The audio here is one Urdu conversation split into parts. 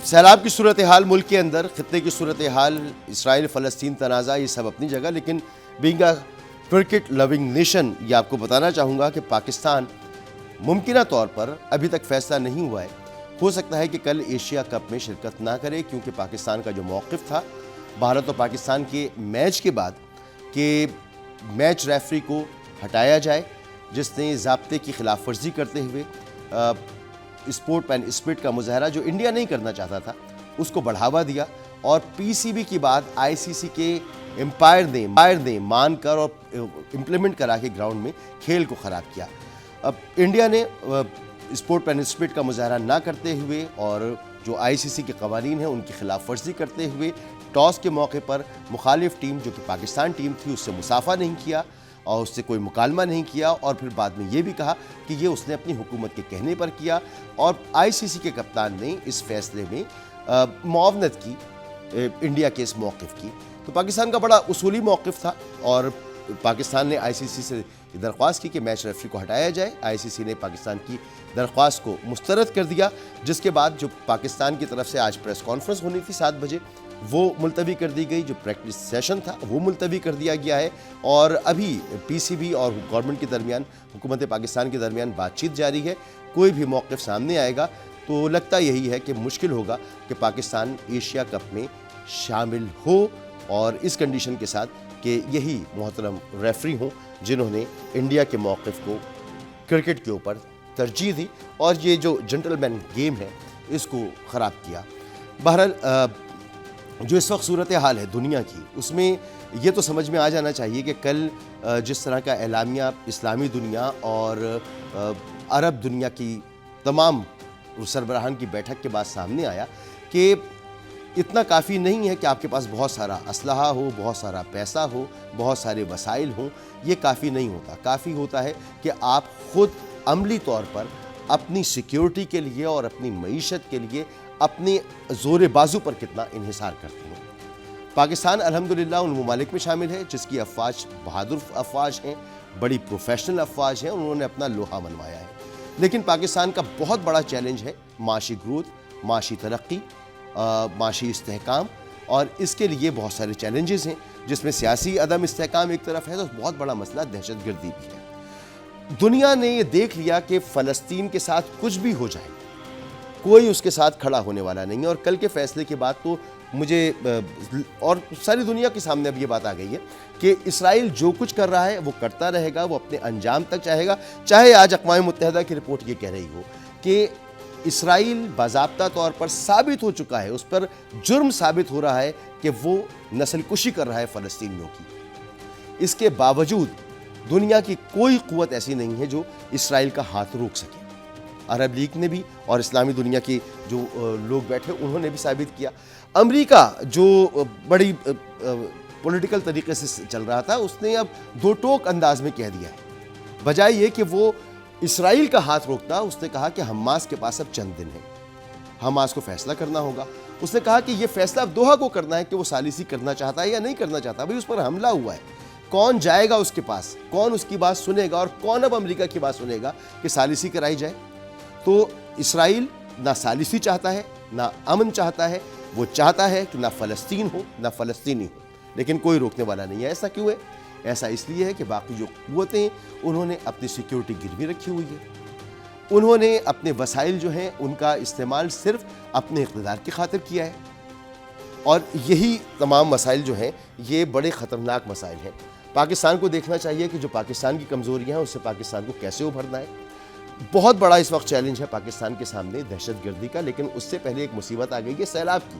سیلاب کی صورتحال ملک کے اندر، خطے کی صورتحال، اسرائیل فلسطین تنازع، یہ سب اپنی جگہ، لیکن being a cricket loving nation یہ آپ کو بتانا چاہوں گا کہ پاکستان ممکنہ طور پر ابھی تک فیصلہ نہیں ہوا ہے، ہو سکتا ہے کہ کل ایشیا کپ میں شرکت نہ کرے، کیونکہ پاکستان کا جو موقف تھا بھارت اور پاکستان کے میچ کے بعد کہ میچ ریفری کو ہٹایا جائے، جس نے ضابطے کی خلاف ورزی کرتے ہوئے اسپورٹ مین اسپرٹ کا مظاہرہ جو انڈیا نہیں کرنا چاہتا تھا اس کو بڑھاوا دیا، اور پی سی بی کی بات آئی سی سی کے امپائر نے مان کر اور امپلیمنٹ کرا کے گراؤنڈ میں کھیل کو خراب کیا۔ اب انڈیا نے اسپورٹ مین اسپرٹ کا مظاہرہ نہ کرتے ہوئے اور جو آئی سی سی کے قوانین ہیں ان کی خلاف ورزی کرتے ہوئے ٹاس کے موقع پر مخالف ٹیم جو کہ پاکستان ٹیم تھی اس سے مصافحہ نہیں کیا اور اس سے کوئی مکالمہ نہیں کیا، اور پھر بعد میں یہ بھی کہا کہ یہ اس نے اپنی حکومت کے کہنے پر کیا، اور آئی سی سی کے کپتان نے اس فیصلے میں معاونت کی انڈیا کے اس موقف کی۔ تو پاکستان کا بڑا اصولی موقف تھا، اور پاکستان نے آئی سی سی سے درخواست کی کہ میچ ریفری کو ہٹایا جائے۔ آئی سی سی نے پاکستان کی درخواست کو مسترد کر دیا، جس کے بعد جو پاکستان کی طرف سے آج پریس کانفرنس ہونی تھی 7 بجے وہ ملتوی کر دی گئی، جو پریکٹس سیشن تھا وہ ملتوی کر دیا گیا ہے، اور ابھی پی سی بی اور گورنمنٹ کے درمیان، حکومت پاکستان کے درمیان بات چیت جاری ہے۔ کوئی بھی موقف سامنے آئے گا تو لگتا یہی ہے کہ مشکل ہوگا کہ پاکستان ایشیا کپ میں شامل ہو، اور اس کنڈیشن کے ساتھ کہ یہی محترم ریفری ہوں جنہوں نے انڈیا کے موقف کو کرکٹ کے اوپر ترجیح دی اور یہ جو جنٹل مین گیم ہے اس کو خراب کیا۔ بہرحال جو اس وقت صورتحال ہے دنیا کی، اس میں یہ تو سمجھ میں آ جانا چاہیے کہ کل جس طرح کا اعلامیہ اسلامی دنیا اور عرب دنیا کی تمام سربراہان کی بیٹھک کے بعد سامنے آیا کہ اتنا کافی نہیں ہے کہ آپ کے پاس بہت سارا اسلحہ ہو، بہت سارا پیسہ ہو، بہت سارے وسائل ہوں، یہ کافی نہیں ہوتا۔ کافی ہوتا ہے کہ آپ خود عملی طور پر اپنی سیکیورٹی کے لیے اور اپنی معیشت کے لیے اپنے زور بازو پر کتنا انحصار کرتے ہیں۔ پاکستان الحمدللہ ان ممالک میں شامل ہے جس کی افواج بہادر افواج ہیں، بڑی پروفیشنل افواج ہیں، انہوں نے اپنا لوہا منوایا ہے، لیکن پاکستان کا بہت بڑا چیلنج ہے معاشی گروتھ، معاشی ترقی، معاشی استحکام، اور اس کے لیے بہت سارے چیلنجز ہیں، جس میں سیاسی عدم استحکام ایک طرف ہے تو بہت بڑا مسئلہ دہشت گردی بھی ہے۔ دنیا نے یہ دیکھ لیا کہ فلسطین کے ساتھ کچھ بھی ہو جائے کوئی اس کے ساتھ کھڑا ہونے والا نہیں ہے، اور کل کے فیصلے کے بعد تو مجھے اور ساری دنیا کے سامنے اب یہ بات آ گئی ہے کہ اسرائیل جو کچھ کر رہا ہے وہ کرتا رہے گا، وہ اپنے انجام تک چاہے گا، چاہے آج اقوام متحدہ کی رپورٹ یہ کہہ رہی ہو کہ اسرائیل باضابطہ طور پر ثابت ہو چکا ہے، اس پر جرم ثابت ہو رہا ہے کہ وہ نسل کشی کر رہا ہے فلسطینیوں کی۔ اس کے باوجود دنیا کی کوئی قوت ایسی نہیں ہے جو اسرائیل کا ہاتھ روک سکے۔ عرب لیگ نے بھی اور اسلامی دنیا کے جو لوگ بیٹھے انہوں نے بھی ثابت کیا۔ امریکہ جو بڑی پولیٹیکل طریقے سے چل رہا تھا اس نے اب دو ٹوک انداز میں کہہ دیا ہے، بجائے یہ کہ وہ اسرائیل کا ہاتھ روکتا اس نے کہا کہ حماس کے پاس اب چند دن ہے، حماس کو فیصلہ کرنا ہوگا۔ اس نے کہا کہ یہ فیصلہ اب دوحہ کو کرنا ہے کہ وہ ثالثی کرنا چاہتا ہے یا نہیں کرنا چاہتا۔ بھئی اس پر حملہ ہوا ہے، کون جائے گا اس کے پاس، کون اس کی بات سنے گا، اور کون اب امریکہ کی بات سنے گا کہ ثالثی کرائی جائے؟ تو اسرائیل نہ ثالثی چاہتا ہے، نہ امن چاہتا ہے، وہ چاہتا ہے کہ نہ فلسطین ہو نہ فلسطینی ہو، لیکن کوئی روکنے والا نہیں ہے۔ ایسا کیوں ہے؟ ایسا اس لیے ہے کہ باقی جو قوتیں انہوں نے اپنی سیکیورٹی گروی رکھی ہوئی ہے، انہوں نے اپنے وسائل جو ہیں ان کا استعمال صرف اپنے اقتدار کی خاطر کیا ہے، اور یہی تمام مسائل جو ہیں یہ بڑے خطرناک مسائل ہیں۔ پاکستان کو دیکھنا چاہیے کہ جو پاکستان کی کمزوریاں ہیں اس سے پاکستان کو کیسے ابھرنا ہے۔ بہت بڑا اس وقت چیلنج ہے پاکستان کے سامنے دہشت گردی کا، لیکن اس سے پہلے ایک مصیبت آ گئی ہے سیلاب کی،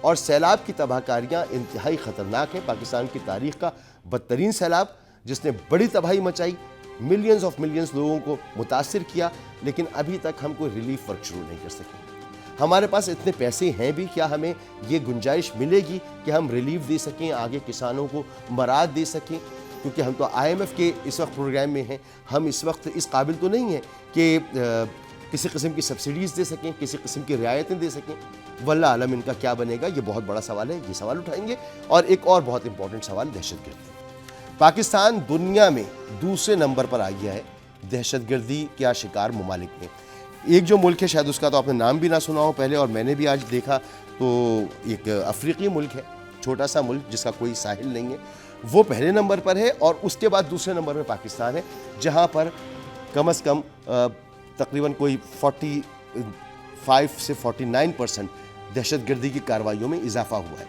اور سیلاب کی تباہ کاریاں انتہائی خطرناک ہیں۔ پاکستان کی تاریخ کا بدترین سیلاب جس نے بڑی تباہی مچائی، ملینز لوگوں کو متاثر کیا، لیکن ابھی تک ہم کوئی ریلیف ورک شروع نہیں کر سکے۔ ہمارے پاس اتنے پیسے ہیں بھی، کیا ہمیں یہ گنجائش ملے گی کہ ہم ریلیف دے سکیں، آگے کسانوں کو مراد دے سکیں؟ کیونکہ ہم تو آئی ایم ایف کے اس وقت پروگرام میں ہیں، ہم اس وقت اس قابل تو نہیں ہیں کہ کسی قسم کی سبسڈیز دے سکیں، کسی قسم کی رعایتیں دے سکیں۔ واللہ عالم ان کا کیا بنے گا، یہ بہت بڑا سوال ہے، یہ سوال اٹھائیں گے۔ اور ایک اور بہت امپورٹنٹ سوال دہشت گردی۔ پاکستان دنیا میں دوسرے نمبر پر آ گیا ہے دہشت گردی کیا شکار ممالک میں۔ ایک جو ملک ہے شاید اس کا تو آپ نے نام بھی نہ سنا ہو پہلے، اور میں نے بھی آج دیکھا، تو ایک افریقی ملک ہے، چھوٹا سا ملک جس کا کوئی ساحل نہیں ہے، وہ پہلے نمبر پر ہے، اور اس کے بعد دوسرے نمبر پہ پاکستان ہے، جہاں پر کم از کم تقریباً کوئی 45 سے 49% دہشت گردی کی کارروائیوں میں اضافہ ہوا ہے۔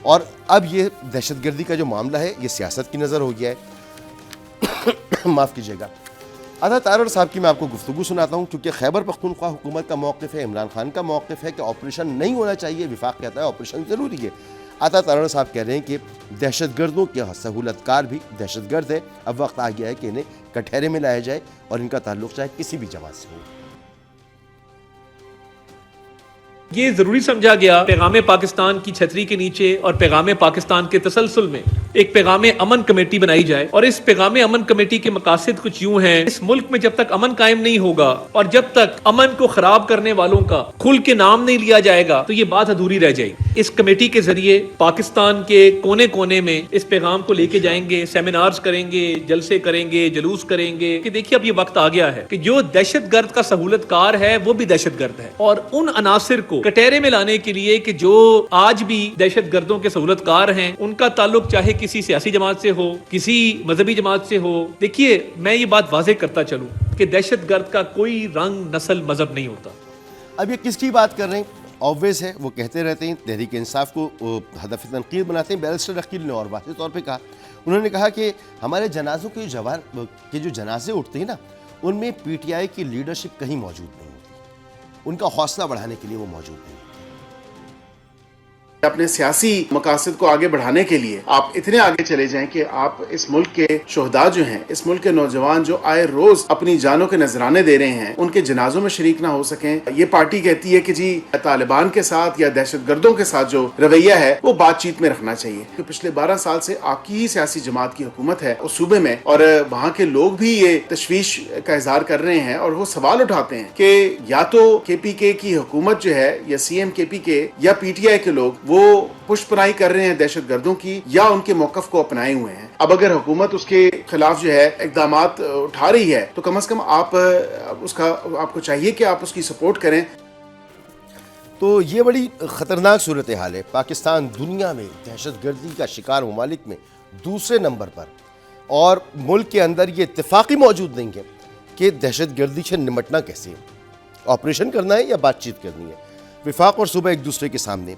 اور اب یہ دہشت گردی کا جو معاملہ ہے یہ سیاست کی نظر ہو گیا ہے۔ معاف کیجیے گا، عطا تارڑ صاحب کی میں آپ کو گفتگو سناتا ہوں، کیونکہ خیبر پختونخوا حکومت کا موقف ہے، عمران خان کا موقف ہے کہ آپریشن نہیں ہونا چاہیے، وفاق کہتا ہے آپریشن ضروری ہے۔ عطا تارڑ صاحب کہہ رہے ہیں کہ دہشت گردوں کے سہولت کار بھی دہشت گرد ہے، اب وقت آ گیا ہے کہ انہیں کٹہرے میں لایا جائے، اور ان کا تعلق چاہے کسی بھی جماعت سے ہو۔ یہ ضروری سمجھا گیا پیغام پاکستان کی چھتری کے نیچے اور پیغام پاکستان کے تسلسل میں ایک پیغام امن کمیٹی بنائی جائے، اور اس پیغام امن کمیٹی کے مقاصد کچھ یوں ہیں: اس ملک میں جب تک امن قائم نہیں ہوگا اور جب تک امن کو خراب کرنے والوں کا کھل کے نام نہیں لیا جائے گا تو یہ بات ادھوری رہ جائے گی۔ اس کمیٹی کے ذریعے پاکستان کے کونے کونے میں اس پیغام کو لے کے جائیں گے، سیمینارز کریں گے، جلسے کریں گے، جلوس کریں گے کہ دیکھیے اب یہ وقت آ گیا ہے کہ جو دہشت گرد کا سہولت کار ہے وہ بھی دہشت گرد ہے، اور ان عناصر کو کٹہرے میں لانے کے لیے کہ جو آج بھی دہشت گردوں کے سہولت کار ہیں، ان کا تعلق چاہے کسی سیاسی جماعت سے ہو، کسی مذہبی جماعت سے ہو۔ دیکھیے میں یہ بات واضح کرتا چلوں کہ دہشت گرد کا کوئی رنگ، نسل، مذہب نہیں ہوتا۔ اب یہ کس کی بات کر رہے ہیں؟ آبویس ہے، وہ کہتے رہتے ہیں، تحریک انصاف کو ہدف تنقید بناتے ہیں۔ بیرسٹر عقیل نے اور واضح طور پہ کہا، انہوں نے کہا کہ ہمارے جنازوں کے جو جنازے اٹھتے ہیں نا، ان میں پی ٹی آئی کی لیڈرشپ کہیں موجود نہیں ہوتی، ان کا حوصلہ بڑھانے کے لیے وہ موجود نہیں۔ اپنے سیاسی مقاصد کو آگے بڑھانے کے لیے آپ اتنے آگے چلے جائیں کہ آپ اس ملک کے شہداء جو ہیں، اس ملک کے نوجوان جو آئے روز اپنی جانوں کے نذرانے دے رہے ہیں، ان کے جنازوں میں شریک نہ ہو سکیں۔ یہ پارٹی کہتی ہے کہ جی طالبان کے ساتھ یا دہشت گردوں کے ساتھ جو رویہ ہے وہ بات چیت میں رکھنا چاہیے۔ کہ پچھلے 12 سال سے آپ کی ہی سیاسی جماعت کی حکومت ہے اس صوبے میں، اور وہاں کے لوگ بھی یہ تشویش کا اظہار کر رہے ہیں، اور وہ سوال اٹھاتے ہیں کہ یا تو کے پی کے کی حکومت جو ہے، یا سی ایم کے پی کے یا پی ٹی آئی کے لوگ وہ پشت پناہی کر رہے ہیں دہشت گردوں کی، یا ان کے موقف کو اپنائے ہوئے ہیں۔ اب اگر حکومت اس کے خلاف جو ہے اقدامات اٹھا رہی ہے تو کم از کم آپ کو چاہیے کہ آپ اس کی سپورٹ کریں۔ تو یہ بڑی خطرناک صورتحال ہے۔ پاکستان دنیا میں دہشت گردی کا شکار ممالک میں دوسرے نمبر پر، اور ملک کے اندر یہ اتفاقی موجود نہیں ہے کہ دہشت گردی سے نمٹنا کیسے ہے، آپریشن کرنا ہے یا بات چیت کرنی ہے۔ وفاق اور صوبہ ایک دوسرے کے سامنے